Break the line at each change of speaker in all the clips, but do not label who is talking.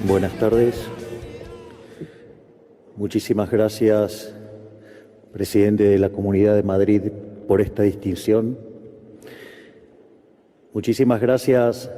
Buenas tardes. Muchísimas gracias, presidente de la Comunidad de Madrid, por esta distinción. Muchísimas gracias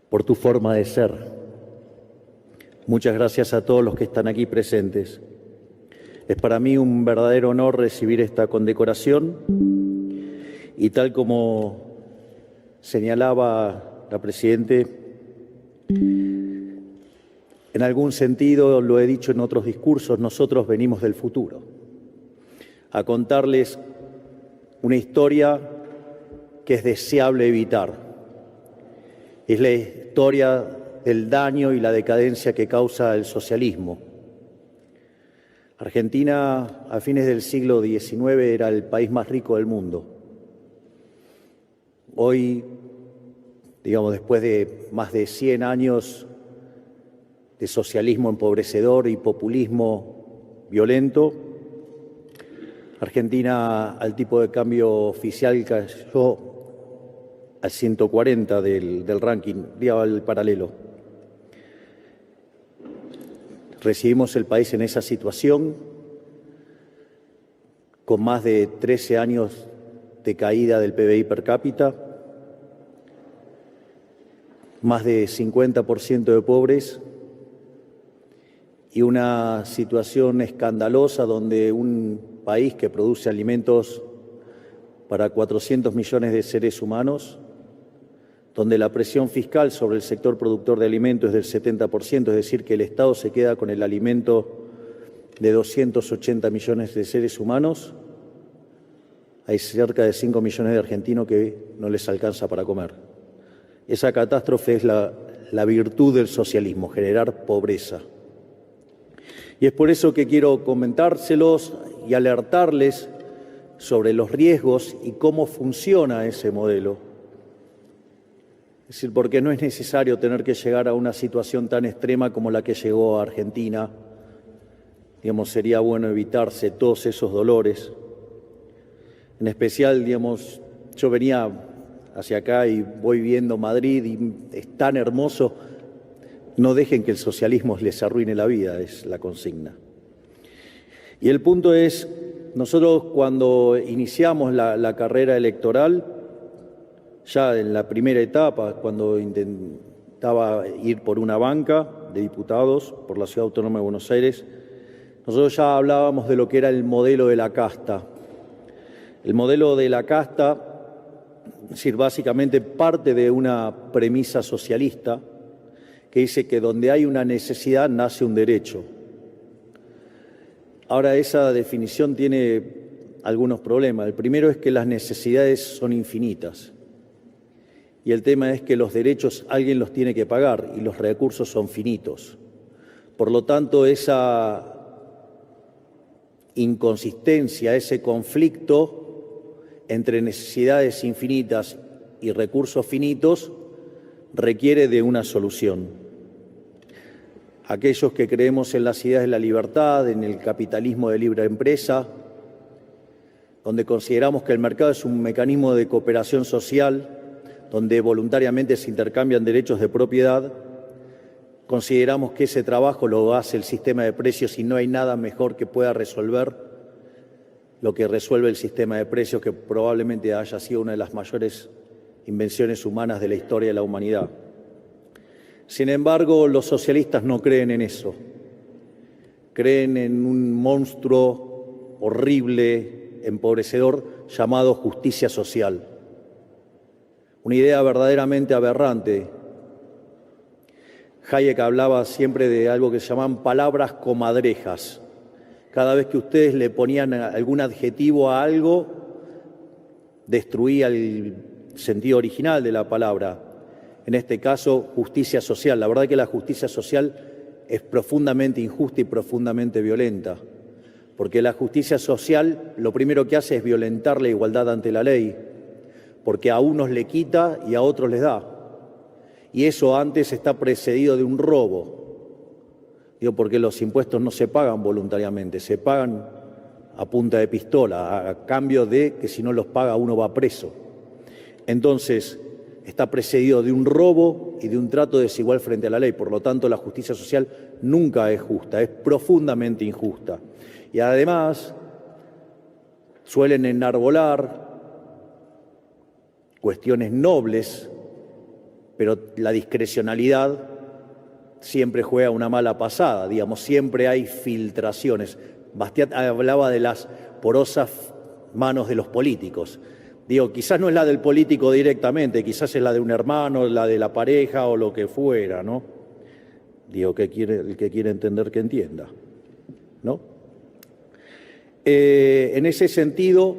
por tu forma de ser. Muchas gracias a todos los que están aquí presentes. Es para mí un verdadero honor recibir esta condecoración y, tal como señalaba la Presidente, en algún sentido, lo he dicho en otros discursos, nosotros venimos del futuro a contarles una historia que es deseable evitar. Es la historia del daño y la decadencia que causa el socialismo. Argentina, a fines del siglo XIX, era el país más rico del mundo. Hoy, después de más de 100 años de socialismo empobrecedor y populismo violento, Argentina, al tipo de cambio oficial, cayó al 140 del ranking, al paralelo. Recibimos el país en esa situación, con más de 13 años de caída del PBI per cápita, más de 50% de pobres y una situación escandalosa donde un país que produce alimentos para 400 millones de seres humanos, donde la presión fiscal sobre el sector productor de alimentos es del 70%, es decir, que el Estado se queda con el alimento de 280 millones de seres humanos, hay cerca de 5 millones de argentinos que no les alcanza para comer. Esa catástrofe es la virtud del socialismo, generar pobreza. Y es por eso que quiero comentárselos y alertarles sobre los riesgos y cómo funciona ese modelo. Es decir, porque no es necesario tener que llegar a una situación tan extrema como la que llegó a Argentina. Sería bueno evitarse todos esos dolores. En especial, yo venía hacia acá y voy viendo Madrid y es tan hermoso. No dejen que el socialismo les arruine la vida, es la consigna. Y el punto es, nosotros cuando iniciamos la carrera electoral, ya en la primera etapa, cuando intentaba ir por una banca de diputados por la Ciudad Autónoma de Buenos Aires, nosotros ya hablábamos de lo que era el modelo de la casta. El modelo de la casta, es decir, básicamente parte de una premisa socialista que dice que donde hay una necesidad nace un derecho. Ahora, esa definición tiene algunos problemas. El primero es que las necesidades son infinitas. Y el tema es que los derechos alguien los tiene que pagar y los recursos son finitos. Por lo tanto, esa inconsistencia, ese conflicto entre necesidades infinitas y recursos finitos requiere de una solución. Aquellos que creemos en las ideas de la libertad, en el capitalismo de libre empresa, donde consideramos que el mercado es un mecanismo de cooperación social, donde voluntariamente se intercambian derechos de propiedad, consideramos que ese trabajo lo hace el sistema de precios y no hay nada mejor que pueda resolver lo que resuelve el sistema de precios, que probablemente haya sido una de las mayores invenciones humanas de la historia de la humanidad. Sin embargo, los socialistas no creen en eso. Creen en un monstruo horrible, empobrecedor, llamado justicia social. Una idea verdaderamente aberrante. Hayek hablaba siempre de algo que se llaman palabras comadrejas. Cada vez que ustedes le ponían algún adjetivo a algo, destruía el sentido original de la palabra. En este caso, justicia social. La verdad que la justicia social es profundamente injusta y profundamente violenta, porque la justicia social lo primero que hace es violentar la igualdad ante la ley, porque a unos le quita y a otros les da. Y eso antes está precedido de un robo. Porque los impuestos no se pagan voluntariamente, se pagan a punta de pistola, a cambio de que si no los paga uno va preso. Entonces, está precedido de un robo y de un trato desigual frente a la ley. Por lo tanto, la justicia social nunca es justa, es profundamente injusta. Y además suelen enarbolar cuestiones nobles, pero la discrecionalidad siempre juega una mala pasada, digamos, siempre hay filtraciones. Bastiat hablaba de las porosas manos de los políticos. Digo, quizás no es la del político directamente, quizás es la de un hermano, la de la pareja o lo que fuera, ¿no? Digo, el que quiere entender que entienda, ¿no? En ese sentido,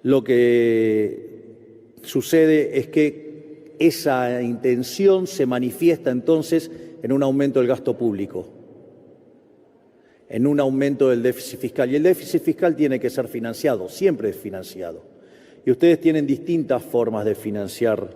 lo que sucede es que esa intención se manifiesta entonces en un aumento del gasto público, en un aumento del déficit fiscal. Y el déficit fiscal tiene que ser financiado, siempre es financiado. Y ustedes tienen distintas formas de financiar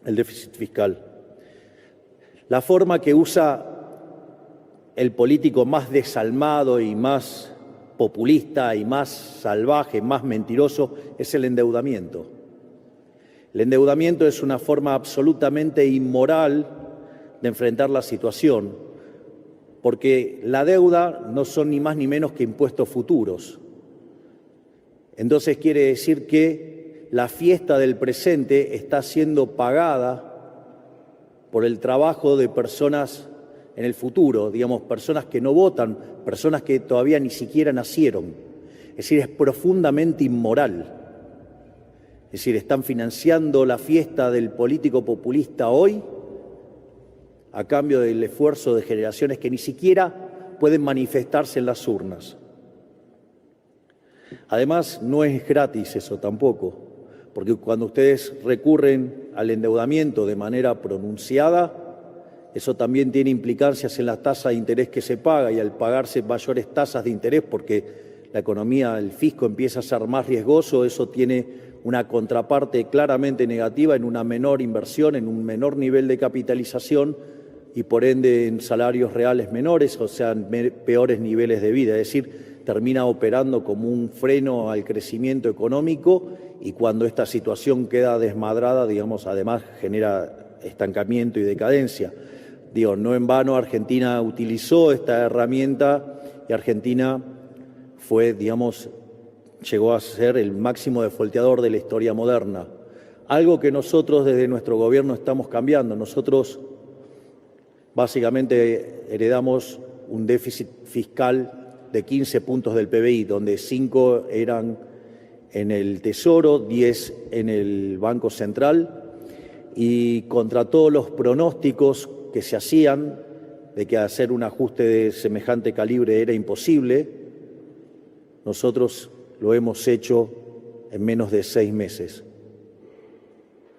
el déficit fiscal. La forma que usa el político más desalmado y más populista y más salvaje, más mentiroso, es el endeudamiento. El endeudamiento es una forma absolutamente inmoral de enfrentar la situación, porque la deuda no son ni más ni menos que impuestos futuros. Entonces quiere decir que la fiesta del presente está siendo pagada por el trabajo de personas en el futuro, digamos, personas que no votan, personas que todavía ni siquiera nacieron. Es decir, es profundamente inmoral. Es decir, están financiando la fiesta del político populista hoy a cambio del esfuerzo de generaciones que ni siquiera pueden manifestarse en las urnas. Además, no es gratis eso tampoco, porque cuando ustedes recurren al endeudamiento de manera pronunciada, eso también tiene implicancias en la tasa de interés que se paga, y al pagarse mayores tasas de interés porque la economía, el fisco empieza a ser más riesgoso, eso tiene una contraparte claramente negativa en una menor inversión, en un menor nivel de capitalización y por ende en salarios reales menores, o sea, en peores niveles de vida. Es decir, termina operando como un freno al crecimiento económico, y cuando esta situación queda desmadrada, digamos, además genera estancamiento y decadencia. Digo, no en vano Argentina utilizó esta herramienta y Argentina fue, digamos, llegó a ser el máximo defolteador de la historia moderna. Algo que nosotros desde nuestro gobierno estamos cambiando. Nosotros básicamente heredamos un déficit fiscal de 15 puntos del PBI, donde 5 eran en el Tesoro, 10 en el Banco Central, y contra todos los pronósticos que se hacían de que hacer un ajuste de semejante calibre era imposible, nosotros lo hemos hecho en menos de 6 meses.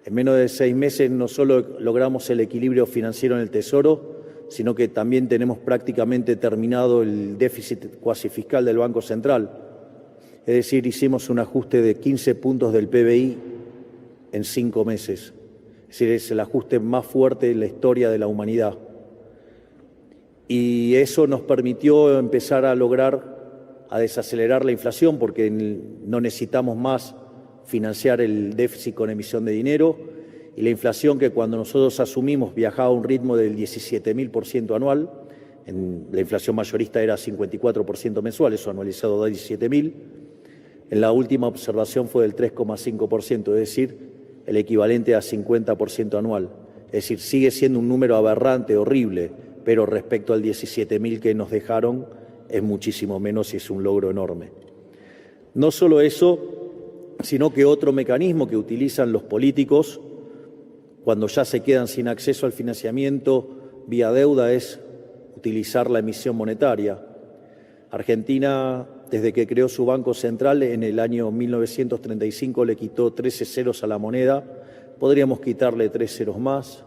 En menos de 6 meses no solo logramos el equilibrio financiero en el Tesoro, sino que también tenemos prácticamente terminado el déficit cuasi fiscal del Banco Central. Es decir, hicimos un ajuste de 15 puntos del PBI en 5 meses. Es decir, es el ajuste más fuerte en la historia de la humanidad. Y eso nos permitió empezar a lograr, a desacelerar la inflación, porque no necesitamos más financiar el déficit con emisión de dinero, y la inflación, que cuando nosotros asumimos viajaba a un ritmo del 17.000% anual, la inflación mayorista era 54% mensual, eso anualizado da 17.000, en la última observación fue del 3,5%, es decir, el equivalente a 50% anual. Es decir, sigue siendo un número aberrante, horrible, pero respecto al 17.000 que nos dejaron es muchísimo menos y es un logro enorme. No solo eso, sino que otro mecanismo que utilizan los políticos cuando ya se quedan sin acceso al financiamiento vía deuda es utilizar la emisión monetaria. Argentina, desde que creó su Banco Central en el año 1935, le quitó 13 ceros a la moneda, podríamos quitarle 3 ceros más.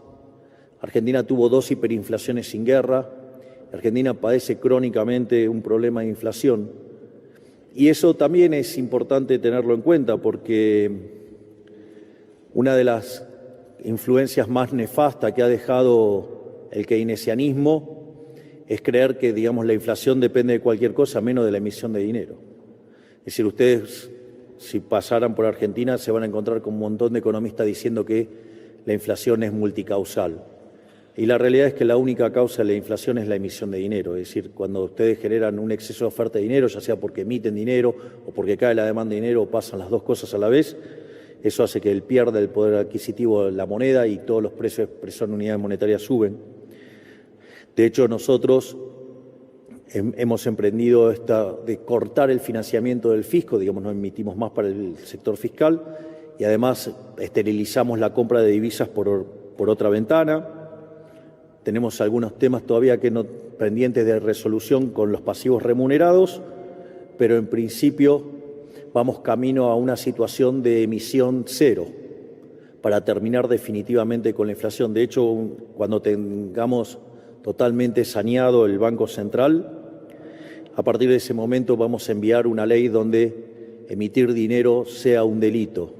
Argentina tuvo 2 hiperinflaciones sin guerra. Argentina padece crónicamente un problema de inflación. Y eso también es importante tenerlo en cuenta, porque una de las influencias más nefastas que ha dejado el keynesianismo es creer que, digamos, la inflación depende de cualquier cosa menos de la emisión de dinero. Es decir, ustedes si pasaran por Argentina se van a encontrar con un montón de economistas diciendo que la inflación es multicausal. Y la realidad es que la única causa de la inflación es la emisión de dinero. Es decir, cuando ustedes generan un exceso de oferta de dinero, ya sea porque emiten dinero o porque cae la demanda de dinero o pasan las dos cosas a la vez, eso hace que pierda el poder adquisitivo de la moneda y todos los precios de expresión de unidades monetarias suben. De hecho, nosotros hemos emprendido de cortar el financiamiento del fisco, digamos, no emitimos más para el sector fiscal y además esterilizamos la compra de divisas por otra ventana. Tenemos algunos temas todavía pendientes de resolución con los pasivos remunerados, pero en principio vamos camino a una situación de emisión cero para terminar definitivamente con la inflación. De hecho, cuando tengamos totalmente saneado el Banco Central, a partir de ese momento vamos a enviar una ley donde emitir dinero sea un delito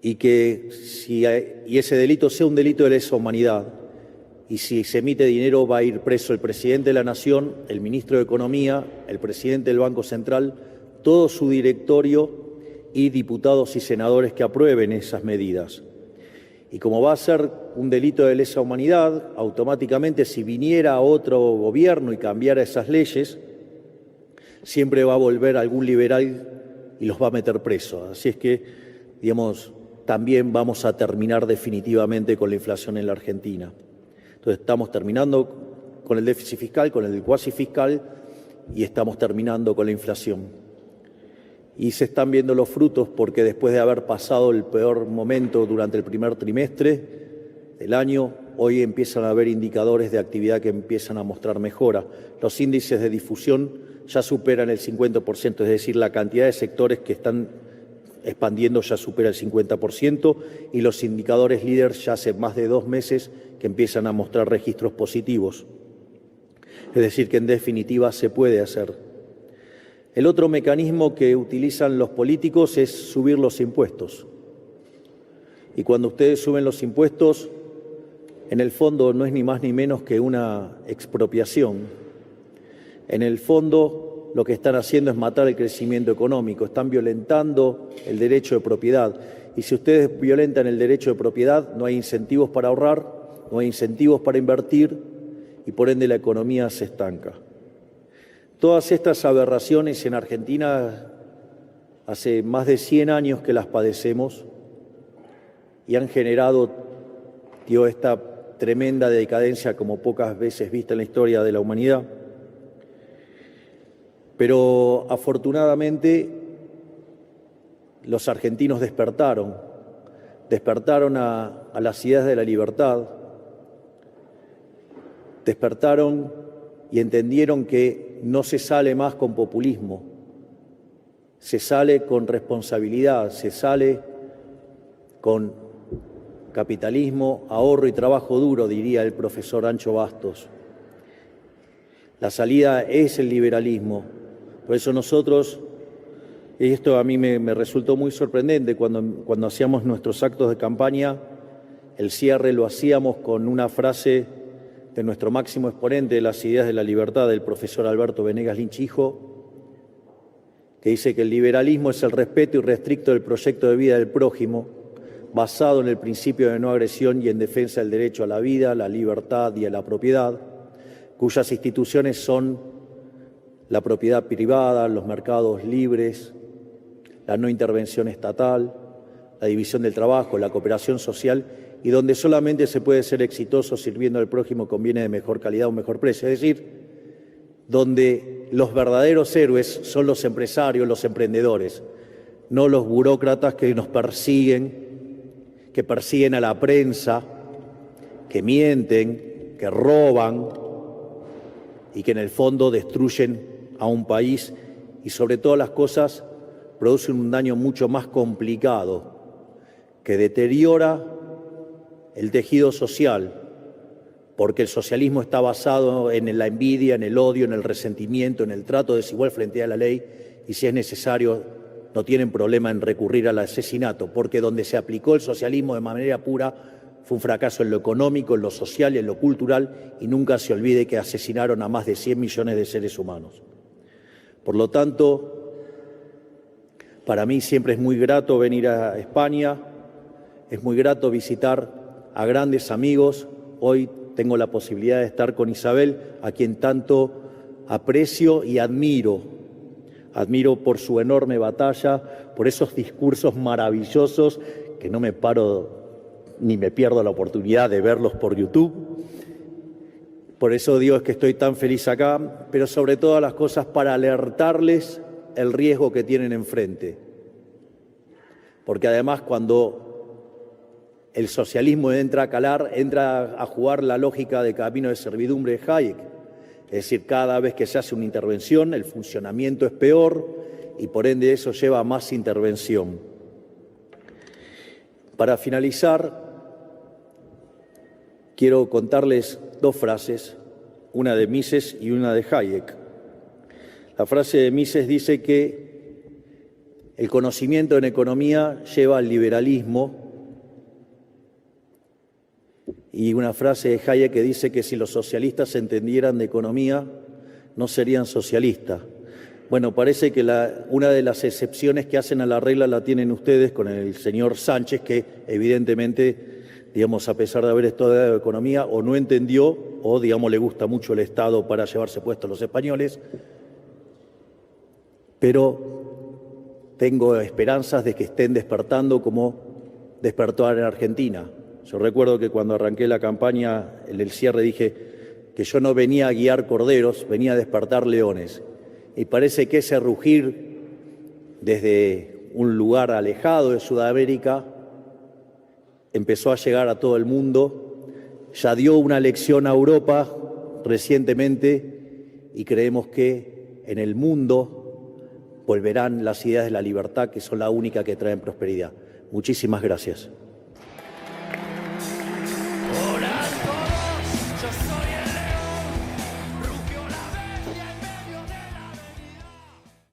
y ese delito sea un delito de lesa humanidad. Y si se emite dinero va a ir preso el presidente de la Nación, el ministro de Economía, el presidente del Banco Central, todo su directorio y diputados y senadores que aprueben esas medidas. Y como va a ser un delito de lesa humanidad, automáticamente si viniera otro gobierno y cambiara esas leyes, siempre va a volver algún liberal y los va a meter presos. Así es que, digamos, también vamos a terminar definitivamente con la inflación en la Argentina. Entonces estamos terminando con el déficit fiscal, con el cuasi fiscal y estamos terminando con la inflación. Y se están viendo los frutos porque después de haber pasado el peor momento durante el primer trimestre del año, hoy empiezan a haber indicadores de actividad que empiezan a mostrar mejora. Los índices de difusión ya superan el 50%, es decir, la cantidad de sectores que están expandiendo ya supera el 50% y los indicadores líderes ya hace más de 2 meses que empiezan a mostrar registros positivos. Es decir, que en definitiva se puede hacer. El otro mecanismo que utilizan los políticos es subir los impuestos. Y cuando ustedes suben los impuestos, en el fondo no es ni más ni menos que una expropiación. En el fondo lo que están haciendo es matar el crecimiento económico, están violentando el derecho de propiedad. Y si ustedes violentan el derecho de propiedad, no hay incentivos para ahorrar, no hay incentivos para invertir y por ende la economía se estanca. Todas estas aberraciones en Argentina hace más de 100 años que las padecemos y han generado esta tremenda decadencia como pocas veces vista en la historia de la humanidad. Pero afortunadamente los argentinos despertaron a las ideas de la libertad, despertaron y entendieron que no se sale más con populismo, se sale con responsabilidad, se sale con capitalismo, ahorro y trabajo duro, diría el profesor Ancho Bastos. La salida es el liberalismo. Por eso nosotros, y esto a mí me resultó muy sorprendente, cuando hacíamos nuestros actos de campaña, el cierre lo hacíamos con una frase de nuestro máximo exponente de las ideas de la libertad, del profesor Alberto Venegas Lynch hijo, que dice que el liberalismo es el respeto irrestricto del proyecto de vida del prójimo, basado en el principio de no agresión y en defensa del derecho a la vida, a la libertad y a la propiedad, cuyas instituciones son la propiedad privada, los mercados libres, la no intervención estatal, la división del trabajo, la cooperación social y donde solamente se puede ser exitoso sirviendo al prójimo con bienes de mejor calidad o mejor precio. Es decir, donde los verdaderos héroes son los empresarios, los emprendedores, no los burócratas que nos persiguen, que persiguen a la prensa, que mienten, que roban y que en el fondo destruyen a un país y sobre todas las cosas producen un daño mucho más complicado que deteriora el tejido social, porque el socialismo está basado en la envidia, en el odio, en el resentimiento, en el trato desigual frente a la ley y si es necesario no tienen problema en recurrir al asesinato, porque donde se aplicó el socialismo de manera pura fue un fracaso en lo económico, en lo social y en lo cultural y nunca se olvide que asesinaron a más de 100 millones de seres humanos. Por lo tanto, Para mí siempre es muy grato venir a España, es muy grato visitar a grandes amigos. Hoy tengo la posibilidad de estar con Isabel, a quien tanto aprecio y admiro. Admiro por su enorme batalla, por esos discursos maravillosos que no me paro ni me pierdo la oportunidad de verlos por YouTube. Por eso digo que estoy tan feliz acá, pero sobre todas las cosas para alertarles el riesgo que tienen enfrente. Porque además cuando el socialismo entra a calar, entra a jugar la lógica de camino de servidumbre de Hayek. Es decir, cada vez que se hace una intervención, el funcionamiento es peor y por ende eso lleva a más intervención. Para finalizar, quiero contarles dos frases, una de Mises y una de Hayek. La frase de Mises dice que el conocimiento en economía lleva al liberalismo, y una frase de Hayek que dice que si los socialistas entendieran de economía, no serían socialistas. Bueno, parece que una de las excepciones que hacen a la regla la tienen ustedes con el señor Sánchez, que evidentemente, digamos, a pesar de haber estudiado economía, o no entendió, o, digamos, le gusta mucho el Estado para llevarse puestos los españoles, pero tengo esperanzas de que estén despertando como despertó en Argentina. Yo recuerdo que cuando arranqué la campaña, en el cierre dije que yo no venía a guiar corderos, venía a despertar leones. Y parece que ese rugir desde un lugar alejado de Sudamérica empezó a llegar a todo el mundo, ya dio una lección a Europa recientemente y creemos que en el mundo volverán las ideas de la libertad, que son la única que traen prosperidad. Muchísimas gracias.